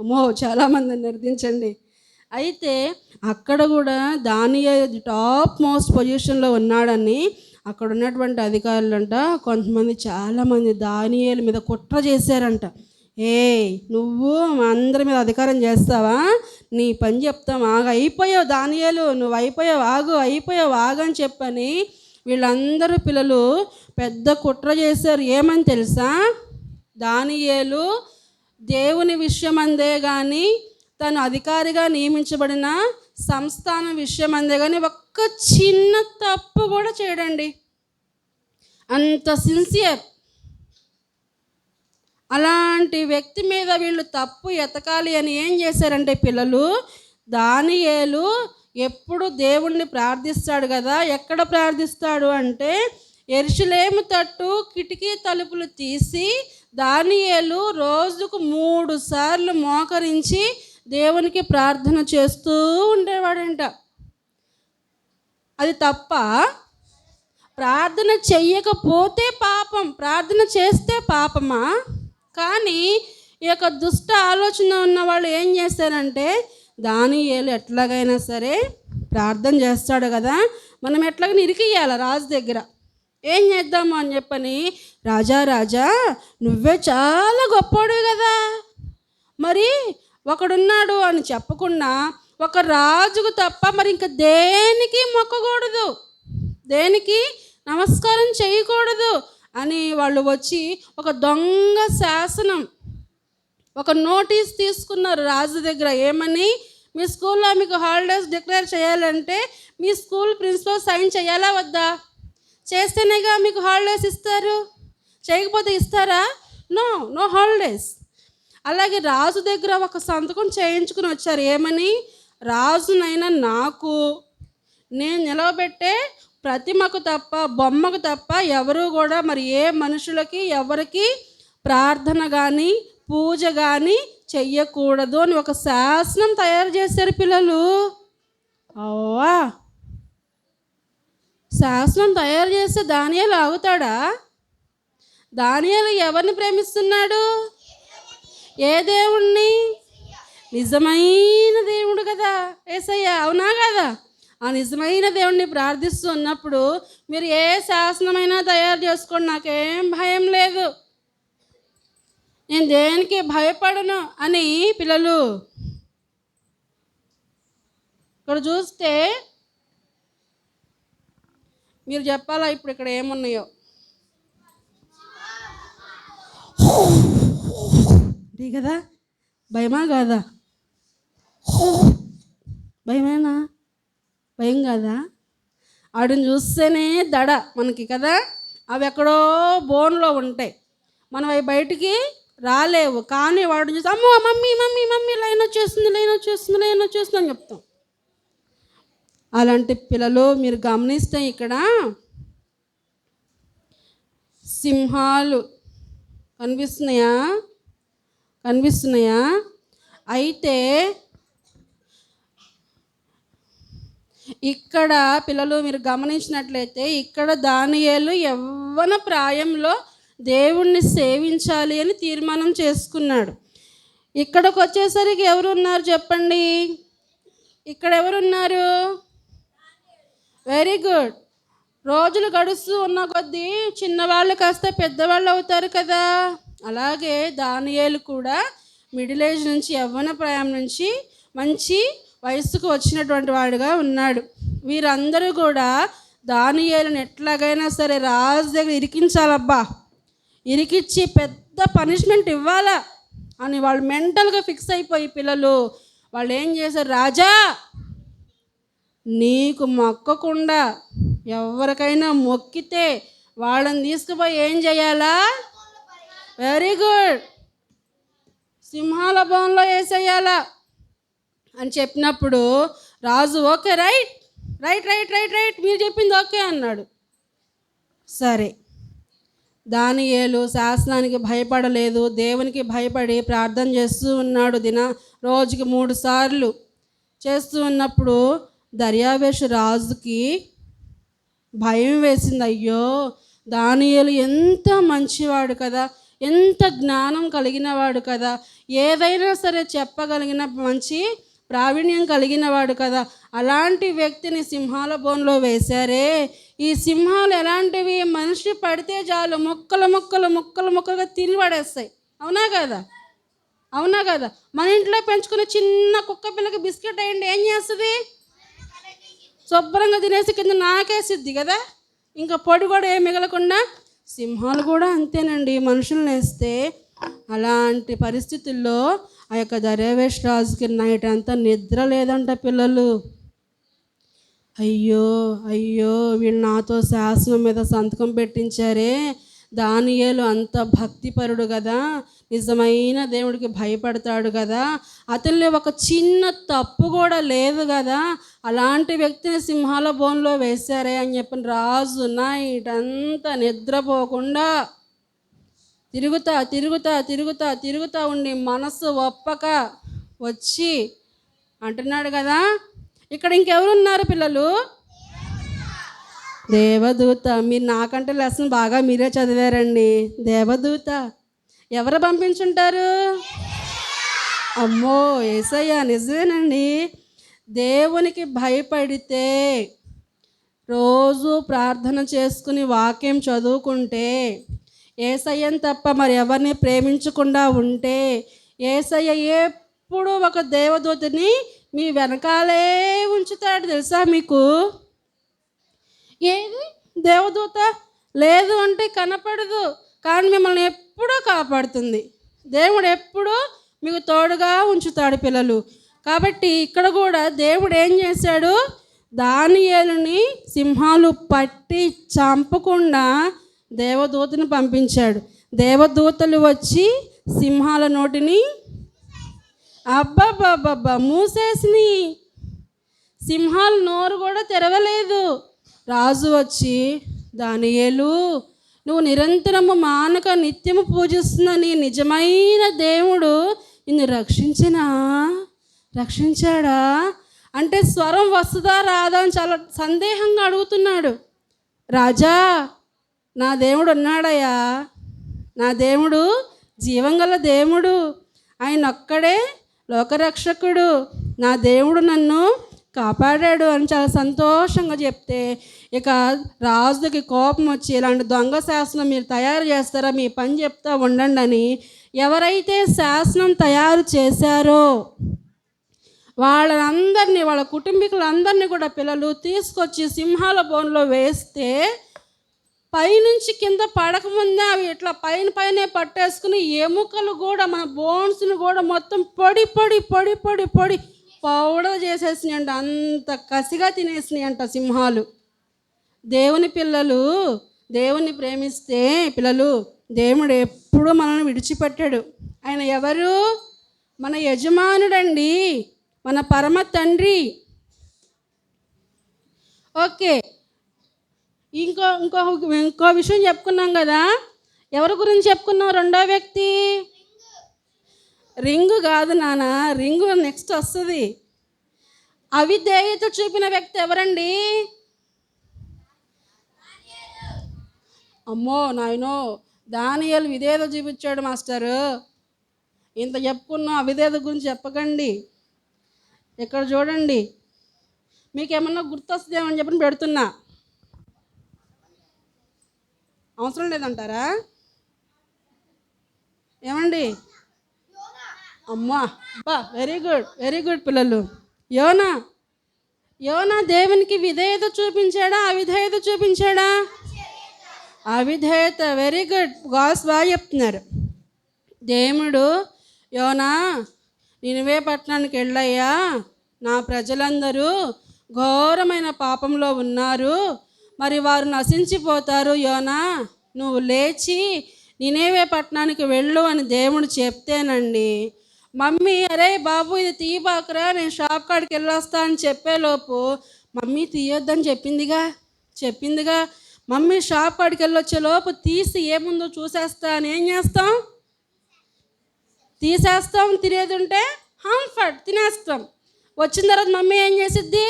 అమ్మో చాలామంది నిర్దించండి. అయితే అక్కడ కూడా దానియేలు టాప్ మోస్ట్ పొజిషన్లో ఉన్నాడని అక్కడ ఉన్నటువంటి అధికారులంట కొంతమంది చాలామంది దానియేలు మీద కుట్ర చేశారంట. నువ్వు మా అందరి మీద అధికారం చేస్తావా, నీ పని చెప్తాం, అయిపోయావు దానియేలు, నువ్వు అయిపోయావు ఆగు అని చెప్పని వీళ్ళందరూ పిల్లలు పెద్ద కుట్ర చేశారు. ఏమని తెలుసా? దానియేలు దేవుని విషయమందే కానీ తను అధికారిగా నియమించబడిన సంస్థానం విషయమందే కానీ ఒక్క చిన్న తప్పు కూడా చేయడండి. అంత సిన్సియర్. అలాంటి వ్యక్తి మీద వీళ్ళు తప్పు ఎతకాలి అని ఏం చేశారంటే పిల్లలు, దానియేలు ఎప్పుడు దేవుణ్ణి ప్రార్థిస్తాడు కదా, ఎక్కడ ప్రార్థిస్తాడు అంటే యెరూషలేము తట్టు కిటికీ తలుపులు తీసి దానియేలు రోజుకు 3 సార్లు మోకరించి దేవునికి ప్రార్థన చేస్తూ ఉండేవాడంట. అది తప్ప? ప్రార్థన చెయ్యకపోతే పాపం, ప్రార్థన చేస్తే పాపమా? కానీ ఈ యొక్క దుష్ట ఆలోచన ఉన్న వాళ్ళు ఏం చేశారంటే, దానియేలు ఎట్లాగైనా సరే ప్రార్థన చేస్తాడు కదా, మనం ఎట్లాగైనా ఇరికియ్యాలి రాజు దగ్గర, ఏం చేద్దాము అని చెప్పని, రాజా నువ్వే చాలా గొప్పోడు కదా, మరి ఒకడున్నాడు అని చెప్పకుండా ఒక రాజుకు తప్ప మరి ఇంకా దేనికి మొక్కకూడదు, దేనికి నమస్కారం చేయకూడదు అని వాళ్ళు వచ్చి ఒక దొంగ శాసనం, ఒక నోటీస్ తీసుకున్నారు రాజు దగ్గర. ఏమని? మీ స్కూల్లో మీకు హాలిడేస్ డిక్లేర్ చేయాలంటే మీ స్కూల్ ప్రిన్సిపల్ సైన్ చేయాలా వద్దా? చేస్తేనేగా మీకు హాలిడేస్ ఇస్తారు, చేయకపోతే ఇస్తారా? No holidays. అలాగే రాజు దగ్గర ఒక సంతకం చేయించుకుని వచ్చారు. ఏమని? రాజునైనా నాకు, నేను నిలవబెట్టే ప్రతిమకు తప్ప, బొమ్మకు తప్ప ఎవరు కూడా మరి ఏ మనుషులకి ఎవరికి ప్రార్థన కానీ పూజ కానీ చెయ్యకూడదు అని ఒక శాసనం తయారు చేశారు పిల్లలు. అవ్వా, శాసనం తయారు చేస్తే దానియేలు ఆగుతాడా? దానియేలు ఎవరిని ప్రేమిస్తున్నాడు? ఏ దేవుణ్ణి? నిజమైన దేవుడు కదా యేసయ్య, అవునా కదా? ఆ నిజమైన దేవుణ్ణి ప్రార్థిస్తూ ఉన్నప్పుడు మీరు ఏ శాసనమైనా తయారు చేసుకోండి, నాకేం భయం లేదు, నేను దేనికి భయపడను అని పిల్లలు ఇక్కడ చూస్తే మీరు చెప్పాలా ఇప్పుడు ఇక్కడ ఏమున్నాయో? ఇది కదా భయమా కాదా? భయమేనా? భయం కాదా? ఆడిని చూస్తేనే దడ మనకి కదా, అవి ఎక్కడో బోన్లో ఉంటాయి, మనం అవి బయటికి రాలేవు. కానీ వాడిని చూసి అమ్మో మమ్మీ మమ్మీ మమ్మీ లైన్ వచ్చేస్తుంది అని చెప్తాం. అలాంటి పిల్లలు మీరు గమనిస్తే ఇక్కడ సింహాలు కనిపిస్తున్నాయా? అయితే ఇక్కడ పిల్లలు మీరు గమనించినట్లయితే ఇక్కడ దానియేలు యవ్వన ప్రాయంలో దేవుణ్ణి సేవించాలి అని తీర్మానం చేసుకున్నాడు. ఇక్కడికి వచ్చేసరికి ఎవరు ఉన్నారు చెప్పండి? ఇక్కడ ఎవరున్నారు? Very good. రోజులు గడుస్తూ ఉన్న కొద్దీ చిన్నవాళ్ళు కాస్త పెద్దవాళ్ళు అవుతారు కదా, అలాగే దానియేలు కూడా మిడిల్ ఏజ్ నుంచి, యవ్వన ప్రాయం నుంచి మంచి వయస్సుకు వచ్చినటువంటి వాడుగా ఉన్నాడు. వీరందరూ కూడా దానియేలుని ఎట్లాగైనా సరే రాజు దగ్గర ఇరికించాలబ్బా, ఇరికిచ్చి పెద్ద పనిష్మెంట్ ఇవ్వాలా అని వాళ్ళు మెంటల్గా ఫిక్స్ అయిపోయి పిల్లలు వాళ్ళు ఏం చేశారు? రాజా, నీకు మొక్కకుండా ఎవరికైనా మొక్కితే వాళ్ళని తీసుకుపోయి ఏం చేయాలా? వెరీ గుడ్, సింహాల బోన్లో వేసేయాలా అని చెప్పినప్పుడు Raju okay right right right right right, మీరు చెప్పింది ఓకే అన్నాడు. సరే, దానియేలు శాసనానికి భయపడలేదు, దేవునికి భయపడి ప్రార్థన చేస్తూ ఉన్నాడు. రోజుకి 3 సార్లు చేస్తూ ఉన్నప్పుడు దర్యావేషు రాజుకి భయం వేసింది. అయ్యో, దానియేలు ఎంత మంచివాడు కదా, ఎంత జ్ఞానం కలిగినవాడు కదా, ఏదైనా సరే చెప్పగలిగిన మంచి ప్రావీణ్యం కలిగినవాడు కదా, అలాంటి వ్యక్తిని సింహాల బోన్లో వేశారే. ఈ సింహాలు ఎలాంటివి, మనిషి పడితే చాలు ముక్కలు ముక్కలు ముక్కలు ముక్కలుగా తిని పడేస్తాయి. అవునా కదా? అవునా కదా? మన ఇంట్లో పెంచుకునే చిన్న కుక్క పిల్లకి బిస్కెట్ అయ్యండి, ఏం చేస్తుంది? శుభ్రంగా తినేసి కింద నాకేసిద్ది కదా, ఇంకా పొడి కూడా ఏం మిగలకుండా. సింహాలు కూడా అంతేనండి, మనుషులను వేస్తే. అలాంటి పరిస్థితుల్లో ఆ యొక్క దర్యావేషు రాజుకి నైట్ అంతా నిద్ర లేదంట పిల్లలు. అయ్యో అయ్యో, వీళ్ళు నాతో శాసనం మీద సంతకం పెట్టించారే, దానియేలు అంత భక్తిపరుడు కదా, నిజమైన దేవుడికి భయపడతాడు కదా, అతనిలో ఒక చిన్న తప్పు కూడా లేదు కదా, అలాంటి వ్యక్తిని సింహాల బోన్లో వేశారే అని చెప్పిన రాజు నైట్ అంతా నిద్రపోకుండా తిరుగుతా తిరుగుతా తిరుగుతా తిరుగుతూ ఉండి మనసు ఒప్పక వచ్చి అంటున్నాడు కదా. ఇక్కడ ఇంకెవరున్నారు పిల్లలు? దేవదూత. మీరు నాకంటే లెసన్ బాగా మీరే చదివారండి. దేవదూత ఎవరు పంపించుంటారు? అమ్మో, యేసయ్య. నిజమేనండి. దేవునికి భయపడితే, రోజు ప్రార్థన చేసుకుని వాక్యం చదువుకుంటే, యేసయ్యని తప్ప మరి ఎవరిని ప్రేమించకుండా ఉంటే, యేసయ్య ఎప్పుడు ఒక దేవదూతని మీ వెనకాలే ఉంచుతాడు. తెలుసా మీకు? ఏది దేవదూత లేదు అంటే కనపడదు, కానీ మిమ్మల్ని ఎప్పుడూ కాపాడుతుంది. దేవుడు ఎప్పుడూ మీకు తోడుగా ఉంచుతాడు పిల్లలు. కాబట్టి ఇక్కడ కూడా దేవుడు ఏం చేశాడు? దానియేలుని సింహాలు పట్టి చంపకుండా దేవదూతను పంపించాడు. దేవదూతలు వచ్చి సింహాల నోటిని అబ్బబ్బబ్బబ్బా మూసేసిని. సింహాలు నోరు కూడా తెరవలేదు. రాజు వచ్చి, దానియేలు, నువ్వు నిరంతరము మానక నిత్యము పూజిస్తున్న నీ నిజమైన దేవుడు నిన్ను రక్షించాడా అంటే స్వరం వస్తుందా రాదా అని చాలా సందేహంగా అడుగుతున్నాడు. రాజా, నా దేవుడు ఉన్నాడయ్యా, నా దేవుడు జీవంగల దేవుడు, ఆయన ఒక్కడే లోకరక్షకుడు, నా దేవుడు నన్ను కాపాడాడు అని చాలా సంతోషంగా చెప్తే, ఇక రాజుకి కోపం వచ్చి, ఇలాంటి దొంగ శాసనం మీరు తయారు చేస్తారా, మీ పని చెప్తా ఉండండి అని ఎవరైతే శాసనం తయారు చేశారో వాళ్ళందరినీ, వాళ్ళ కుటుంబీకులందరినీ కూడా పిల్లలు తీసుకొచ్చి సింహాల బోన్లో వేస్తే, పైనుంచి కింద పడకముందే అవి ఇట్లా పైనే పట్టేసుకుని ఎముకలు కూడా, మన బోన్స్ని కూడా మొత్తం పొడి పొడి పొడి పొడి పొడి పౌడర్ చేసేసినాయి అంట. అంత కసిగా తినేసినాయి అంట సింహాలు. దేవుని పిల్లలు, దేవుని ప్రేమిస్తే పిల్లలు, దేవుడు ఎప్పుడూ మనల్ని విడిచిపెట్టాడు. ఆయన ఎవరు? మన యజమానుడండి, మన పరమ తండ్రి. ఓకే, ఇంకో విషయం చెప్పుకున్నాం కదా. ఎవరి గురించి చెప్పుకున్నాం? రెండో వ్యక్తి. రింగు కాదు నాన్న, రింగు నెక్స్ట్ వస్తుంది. అవిధేయత చూపిన వ్యక్తి ఎవరండి? అమ్మో నాయనో, దానియేలు విధేయత చూపించాడు మాస్టరు. ఇంత చెప్పుకున్నాం, అవిధేయత గురించి చెప్పకండి. ఇక్కడ చూడండి, మీకేమన్నా గుర్తొస్తుందేమని చెప్పని పెడుతున్నా. అవసరం లేదంటారా? ఏమండి? అమ్మా, వెరీ గుడ్ పిల్లలు. యోనా దేవునికి విధేయత చూపించాడా, అవిధేయత చూపించాడా? అవిధేయత. వెరీ గుడ్, గాస్ బాగా చెప్తున్నారు. దేవుడు, యోనా నినివే పట్టణానికి వెళ్ళయ్యా, నా ప్రజలందరూ ఘోరమైన పాపంలో ఉన్నారు, మరి వారు నశించిపోతారు, యోనా నువ్వు లేచి నినివే పట్టణానికి వెళ్ళు అని దేవుడు చెప్తేనండి, మమ్మీ అరే బాబు ఇది తీయబాకరా, నేను షాప్ కాడికి వెళ్ళొస్తా అని చెప్పేలోపు మమ్మీ తీయొద్దని చెప్పిందిగా. మమ్మీ షాప్ కాడికి వెళ్ళొచ్చే లోపు తీసి ఏముందో చూసేస్తా అని ఏం చేస్తాం? తీసేస్తాం. తినేది ఉంటే హాంఫర్ట్ తినేస్తాం. వచ్చిన తర్వాత మమ్మీ ఏం చేసిద్ది?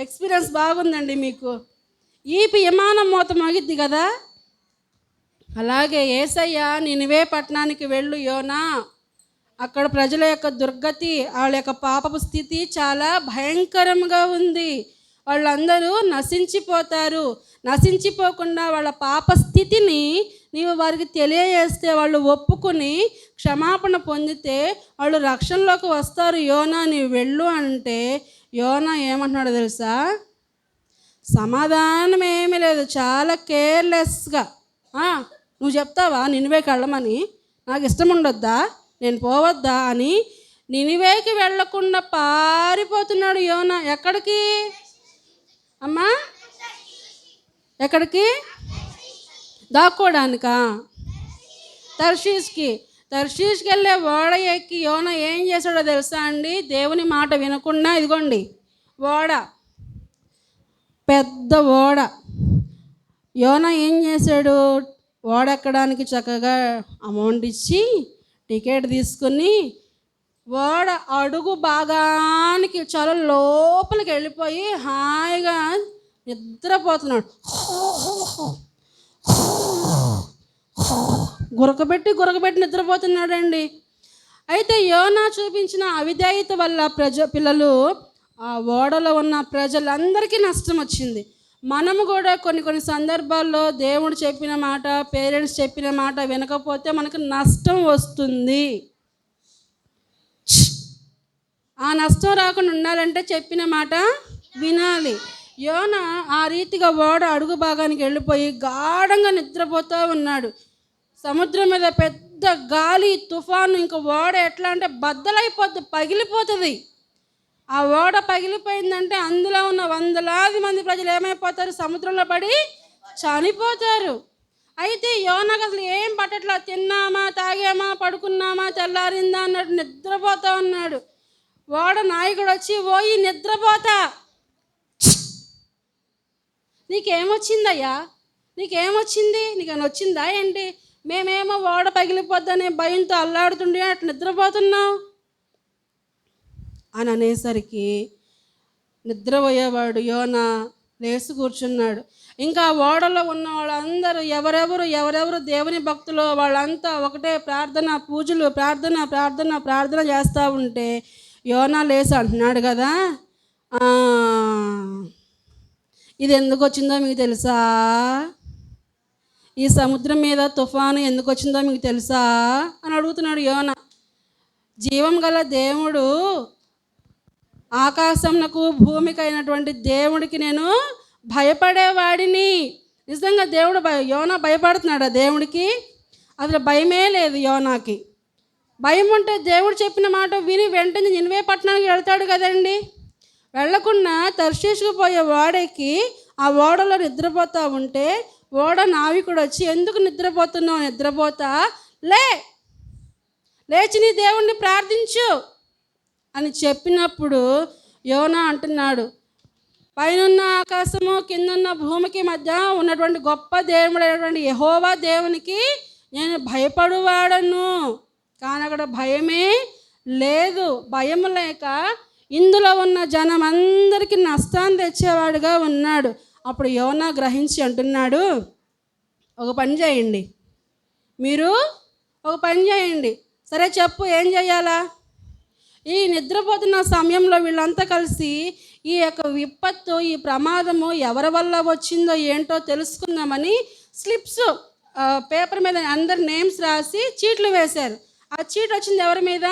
ఎక్స్పీరియన్స్ బాగుందండి మీకు. ఈ విమానం మూత మోగిద్ది కదా. అలాగే యేసయ్య నినివే పట్టణానికి వెళ్ళు యోనా, అక్కడ ప్రజల యొక్క దుర్గతి, వాళ్ళ యొక్క పాపపు స్థితి చాలా భయంకరంగా ఉంది. వాళ్ళందరూ నశించిపోతారు. నశించిపోకుండా వాళ్ళ పాప స్థితిని నీవు వారికి తెలియజేస్తే, వాళ్ళు ఒప్పుకుని క్షమాపణ పొందితే వాళ్ళు రక్షణలోకి వస్తారు. యోనా నీవు వెళ్ళు అంటే యోనా ఏమంటున్నాడు తెలుసా? సమాధానం ఏమీ లేదు, చాలా కేర్లెస్గా. నువ్వు చెప్తావా నినివేకి వెళ్ళమని? నాకు ఇష్టం ఉండొద్దా? నేను పోవద్దా అని నినివేకి వెళ్ళకుండా పారిపోతున్నాడు యోనా. ఎక్కడికి అమ్మా? ఎక్కడికి? దాక్కోడానికా? తర్షీష్కి వెళ్ళే ఓడ ఎక్కి యోనా ఏం చేశాడో తెలుసా అండి? దేవుని మాట వినకుండా, ఇదిగోండి ఓడ, పెద్ద ఓడ. యోనా ఏం చేశాడు? ఓడ ఎక్కడానికి చక్కగా అమౌంట్ ఇచ్చి టికెట్ తీసుకుని ఓడ అడుగు భాగానికి చాలా లోపలికి వెళ్ళిపోయి హాయిగా నిద్రపోతున్నాడు. గురకబెట్టి నిద్రపోతున్నాడండి. అయితే యోనా చూపించిన అవిధేయత వల్ల పిల్లలు, ఆ ఓడలో ఉన్న ప్రజలందరికీ నష్టం వచ్చింది. మనము కూడా కొన్ని సందర్భాల్లో దేవుడు చెప్పిన మాట, పేరెంట్స్ చెప్పిన మాట వినకపోతే మనకు నష్టం వస్తుంది. ఆ నష్టం రాకుండా ఉండాలంటే చెప్పిన మాట వినాలి. యోనా ఆ రీతిగా ఓడ అడుగు భాగానికి వెళ్ళిపోయి గాఢంగా నిద్రపోతూ ఉన్నాడు. సముద్రం మీద పెద్ద గాలి, తుఫాను, ఇంకా ఓడ ఎట్లా అంటే బద్దలైపోద్ది, పగిలిపోతుంది. ఆ ఓడ పగిలిపోయిందంటే అందులో ఉన్న వందలాది మంది ప్రజలు ఏమైపోతారు? సముద్రంలో పడి చనిపోతారు. అయితే యోనాకు అసలు ఏం పట్టట్లా. తిన్నామా, తాగామా, పడుకున్నామా, తెల్లారిందా అన్నట్టు నిద్రపోతా ఉన్నాడు. ఓడ నాయకుడు వచ్చి, ఓయి నిద్రపోతా, నీకేమొచ్చిందయ్యా? నీకేమొచ్చింది? నీకని వచ్చిందా ఏంటి? మేమేమో ఓడ పగిలిపోద్దనే భయంతో అల్లాడుతుండే అట్లా నిద్రపోతున్నావు అని అనేసరికి నిద్రపోయేవాడు యోనా లేచి కూర్చున్నాడు. ఇంకా ఓడలో ఉన్న వాళ్ళందరూ ఎవరెవరు దేవుని భక్తులు వాళ్ళంతా ఒకటే ప్రార్థన, పూజలు, ప్రార్థన చేస్తూ ఉంటే యోనా లేచి అంటున్నాడు కదా, ఇది ఎందుకు వచ్చిందో మీకు తెలుసా? ఈ సముద్రం మీద తుఫాను ఎందుకు వచ్చిందో మీకు తెలుసా అని అడుగుతున్నాడు యోనా. జీవం గల దేవుడు, ఆకాశంకు భూమికి అయినటువంటి దేవుడికి నేను భయపడేవాడిని. నిజంగా దేవుడు యోనా భయపడుతున్నాడా దేవుడికి? అసలు భయమే లేదు యోనాకి. భయం ఉంటే దేవుడు చెప్పిన మాట విని వెంటనే నినివే పట్టణానికి వెళ్తాడు కదండి. వెళ్లకుండా తర్షీషుకు పోయే ఓడకి ఆ ఓడలో నిద్రపోతూ ఉంటే ఓడ నావికుడు వచ్చి, ఎందుకు నిద్రపోతున్నావు? నిద్రపోతా లేచి నీ దేవుణ్ణి ప్రార్థించు అని చెప్పినప్పుడు యోనా అంటున్నాడు, పైనున్న ఆకాశము కిందన్న భూమికి మధ్య ఉన్నటువంటి గొప్ప దేవుడైనటువంటి యెహోవా దేవునికి నేను భయపడువాడను. కానీ అక్కడ భయమే లేదు. భయం లేక ఇందులో ఉన్న జనం అందరికీ నష్టాన్ని తెచ్చేవాడుగా ఉన్నాడు. అప్పుడు యోనా గ్రహించి అంటున్నాడు, ఒక పని చేయండి, మీరు ఒక పని చేయండి. సరే చెప్పు, ఏం చేయాలా? ఈ నిద్రపోతున్న సమయంలో వీళ్ళంతా కలిసి ఈ యొక్క విపత్తు, ఈ ప్రమాదము ఎవరి వల్ల వచ్చిందో ఏంటో తెలుసుకుందామని స్లిప్స్ పేపర్ మీద అందరి నేమ్స్ రాసి చీట్లు వేశారు. ఆ చీట్ వచ్చింది ఎవరి మీద?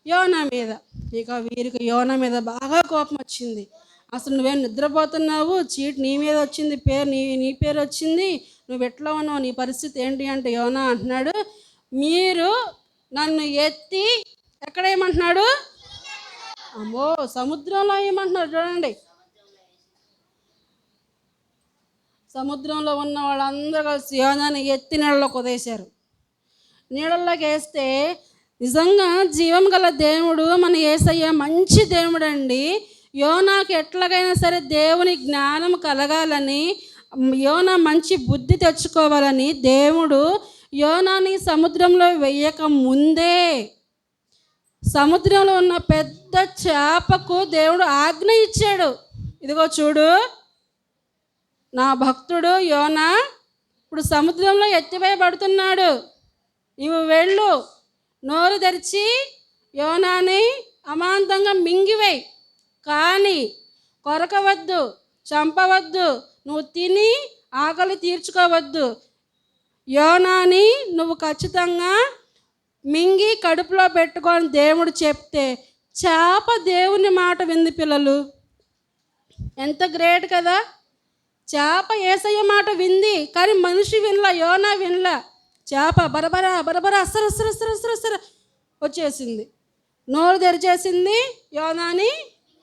యోనా మీద. ఇక వీరికి యోనా మీద బాగా కోపం వచ్చింది. అసలు నువ్వేం నిద్రపోతున్నావు? చీట్ నీ మీద వచ్చింది, పేరు నీ పేరు వచ్చింది, నువ్వు ఎట్లా ఉన్నావు, నీ పరిస్థితి ఏంటి అంటే యోనా అంటున్నాడు, మీరు నన్ను ఎత్తి ఎక్కడ ఏమంటున్నాడు? అమ్మో, సముద్రంలో ఏమంటున్నాడు చూడండి. సముద్రంలో ఉన్న వాళ్ళందరూ కలిసి యోనాని ఎత్తి నీళ్ళలోకి వదిలేశారు. నీళ్ళలోకి వేస్తే నిజంగా జీవం గల దేవుడు మన యేసయ్య మంచి దేవుడు అండి. యోనాకు ఎట్లాగైనా సరే దేవుని జ్ఞానం కలగాలని, యోనా మంచి బుద్ధి తెచ్చుకోవాలని దేవుడు యోనాని సముద్రంలో వెయ్యక ముందే సముద్రంలో ఉన్న పెద్ద చేపకు దేవుడు ఆజ్ఞ ఇచ్చాడు. ఇదిగో చూడు, నా భక్తుడు యోనా ఇప్పుడు సముద్రంలో ఎత్తివేయబడుతున్నాడు, నీవు వెళ్ళు, నోరు తెరిచి యోనాని అమాంతంగా మింగివేయి, కానీ కొరకవద్దు, చంపవద్దు, నువ్వు తిని ఆకలి తీర్చుకోవద్దు. యోనాని నువ్వు ఖచ్చితంగా మింగి కడుపులో పెట్టుకొని దేవుడు చెప్తే చేప దేవుని మాట వింది. పిల్లలు, ఎంత గ్రేట్ కదా! చేప యేసయ్య మాట వింది, కానీ మనిషి వినలా, యోనా వినలా. చేప బరబరా బరబరా అసర అసర అసర అసర అసర వచ్చేసింది, నోరు తెరిచేసింది, యోనాని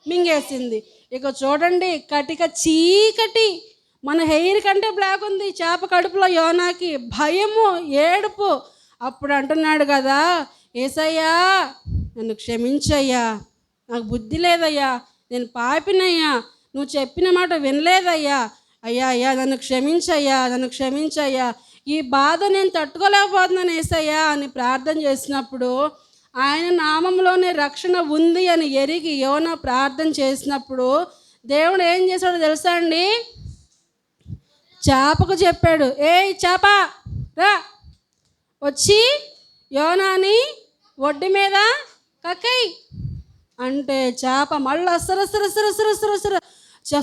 మింగేసింది. ఇక చూడండి, కటిక చీకటి, మన హెయిర్ కంటే బ్లాక్ ఉంది చేప కడుపులో. యోనాకి భయము, ఏడుపు. అప్పుడు అంటున్నాడు కదా, యేసయ్యా నన్ను క్షమించయ్యా, నాకు బుద్ధి లేదయ్యా, నేను పాపినయ్యా, నువ్వు చెప్పిన మాట వినలేదయ్యా, అయ్యా అయ్యా నన్ను క్షమించయ్యా, నన్ను క్షమించయ్యా, ఈ బాధ నేను తట్టుకోలేకపోతున్నాను యేసయ్యా అని ప్రార్థన చేసినప్పుడు, ఆయన నామంలోనే రక్షణ ఉంది అని ఎరిగి యోనా ప్రార్థన చేసినప్పుడు దేవుడు ఏం చేశాడో తెలుసా అండి? చేపకు చెప్పాడు, ఏయ్ చేప రా, వచ్చి యోనాని ఒడ్డు మీద కక్కై అంటే చేప మళ్ళీ సరసర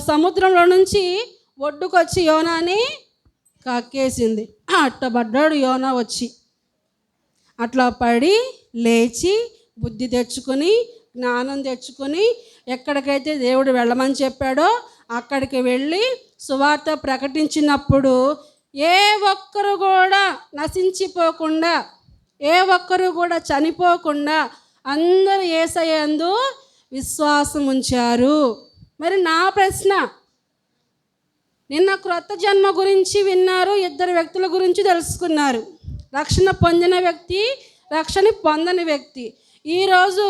సముద్రంలో నుంచి ఒడ్డుకొచ్చి యోనాని కక్కేసింది. అట్టబడ్డాడు యోనా వచ్చి. అట్లా పడి లేచి బుద్ధి తెచ్చుకొని, జ్ఞానం తెచ్చుకొని, ఎక్కడికైతే దేవుడు వెళ్ళమని చెప్పాడో అక్కడికి వెళ్ళి సువార్త ప్రకటించినప్పుడు ఏ ఒక్కరు కూడా నశించిపోకుండా, ఏ ఒక్కరు కూడా చనిపోకుండా అందరూ యేసయ్యందు విశ్వాసం ఉంచారు. మరి నా ప్రశ్న, నిన్న క్రొత్త జన్మ గురించి విన్నారు, ఇద్దరు వ్యక్తుల గురించి తెలుసుకున్నారు. రక్షణ పొందిన వ్యక్తి, రక్షణ పొందని వ్యక్తి. ఈరోజు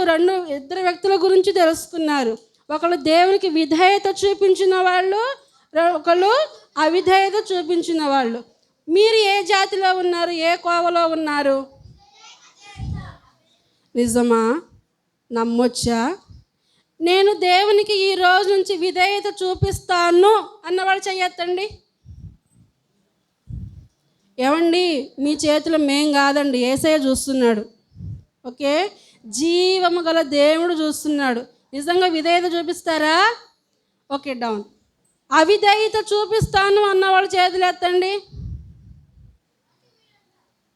ఇద్దరు వ్యక్తుల గురించి తెలుసుకున్నారు. ఒకళ్ళు దేవునికి విధేయత చూపించిన వాళ్ళు, ఒకళ్ళు అవిధేయత చూపించిన వాళ్ళు. మీరు ఏ జాతిలో ఉన్నారు? ఏ కోవలో ఉన్నారు? నిజమా? నమ్మొచ్చా? నేను దేవునికి ఈ రోజు నుంచి విధేయత చూపిస్తాను అన్నవాళ్ళు చెయ్యొద్దండి. ఏమండి, మీ చేతిలో మేం కాదండి, యేసయ్య చూస్తున్నాడు. ఓకే, జీవము గల దేవుడు చూస్తున్నాడు. నిజంగా విధేయత చూపిస్తారా? Okay, down. అవిధేయత చూపిస్తాను అన్నవాళ్ళు చేతులు ఎత్తండి.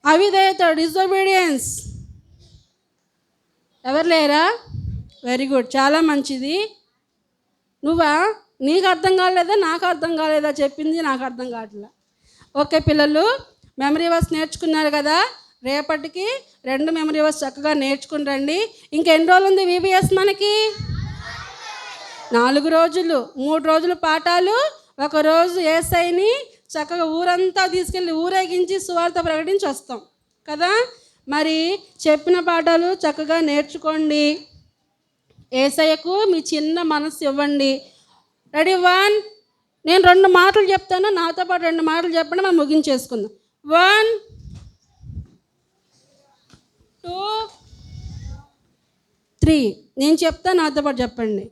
అవిధేయత, డిజోబీడియన్స్ ఎవరు లేరా? వెరీ గుడ్, చాలా మంచిది. నీకు అర్థం కాలేదా, నాకు అర్థం కాలేదా? చెప్పింది నాకు అర్థం కావట్లే. ఓకే పిల్లలు, మెమరీ వర్స్ నేర్చుకున్నారు కదా, రేపటికి 2 మెమరీ వర్స్ చక్కగా నేర్చుకుని రండి. ఇంకెన్ని రోజులు ఉంది VBS మనకి? 4 రోజులు. 3 రోజులు పాఠాలు, 1 రోజు యేసయ్యని చక్కగా ఊరంతా తీసుకెళ్ళి ఊరేగించి సువార్త ప్రకటించి వస్తాం కదా. మరి చెప్పిన పాఠాలు చక్కగా నేర్చుకోండి. యేసయ్యకు మీ చిన్న మనసు ఇవ్వండి. రెడీ? 1, నేను 2 మాటలు చెప్తాను, నాతో పాటు 2 మాటలు చెప్పండి, మనం ముగించేసుకుందాం. 1, 2, 3. నేను చెప్తాను, నాతో పాటు చెప్పండి.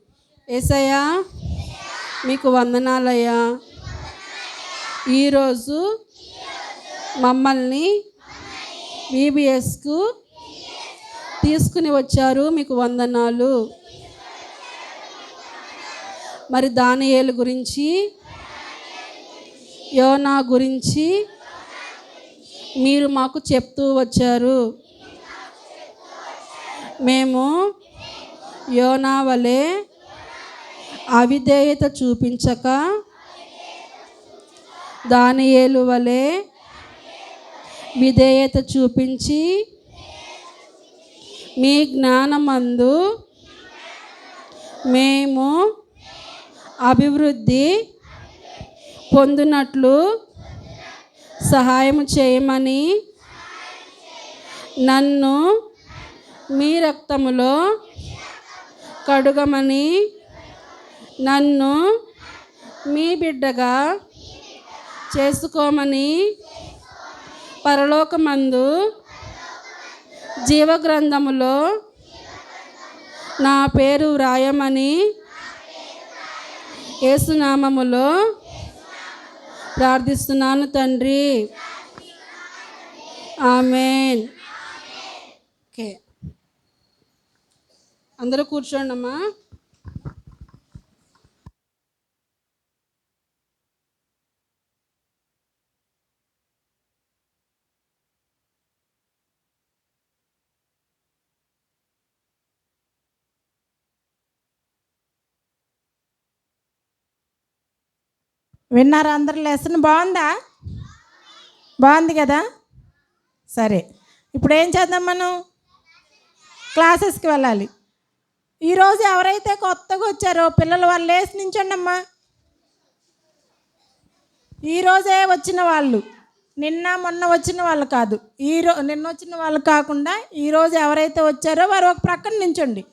యేసయ్యా మీకు వందనాలయ్యా, ఈరోజు మమ్మల్ని VBSకు తీసుకుని వచ్చారు, మీకు వందనాలు. మరి దానియేలు గురించి, యోనా గురించి మీరు మాకు చెప్తూ వచ్చారు. మేము యోనా వలె అవిధేయత చూపించక, దానియేలు వలె విధేయత చూపించి మీ జ్ఞానమందు మేము అభివృద్ధి పొందినట్లు సహాయం చేయమని నన్ను మీ రక్తములో కడుగమని నన్ను మీ బిడ్డగా చేసుకోమని పరలోకమందు జీవగ్రంథములో నా పేరు వ్రాయమని యేసునామములో ప్రార్థిస్తున్నాను తండ్రి. ఆమేన్. ఓకే, అందరూ కూర్చోండి అమ్మా. విన్నారా అందరు? లెసన్ బాగుందా? బాగుంది కదా? సరే, ఇప్పుడు ఏం చేద్దాం? మనం క్లాసెస్కి వెళ్ళాలి. ఈరోజు ఎవరైతే కొత్తగా వచ్చారో పిల్లలు వాళ్ళు లేచి నించండి అమ్మా. ఈరోజే వచ్చిన వాళ్ళు, నిన్న మొన్న వచ్చిన వాళ్ళు కాదు. నిన్న వచ్చిన వాళ్ళు కాకుండా ఈరోజు ఎవరైతే వచ్చారో వారు ఒక ప్రక్కన నించండి.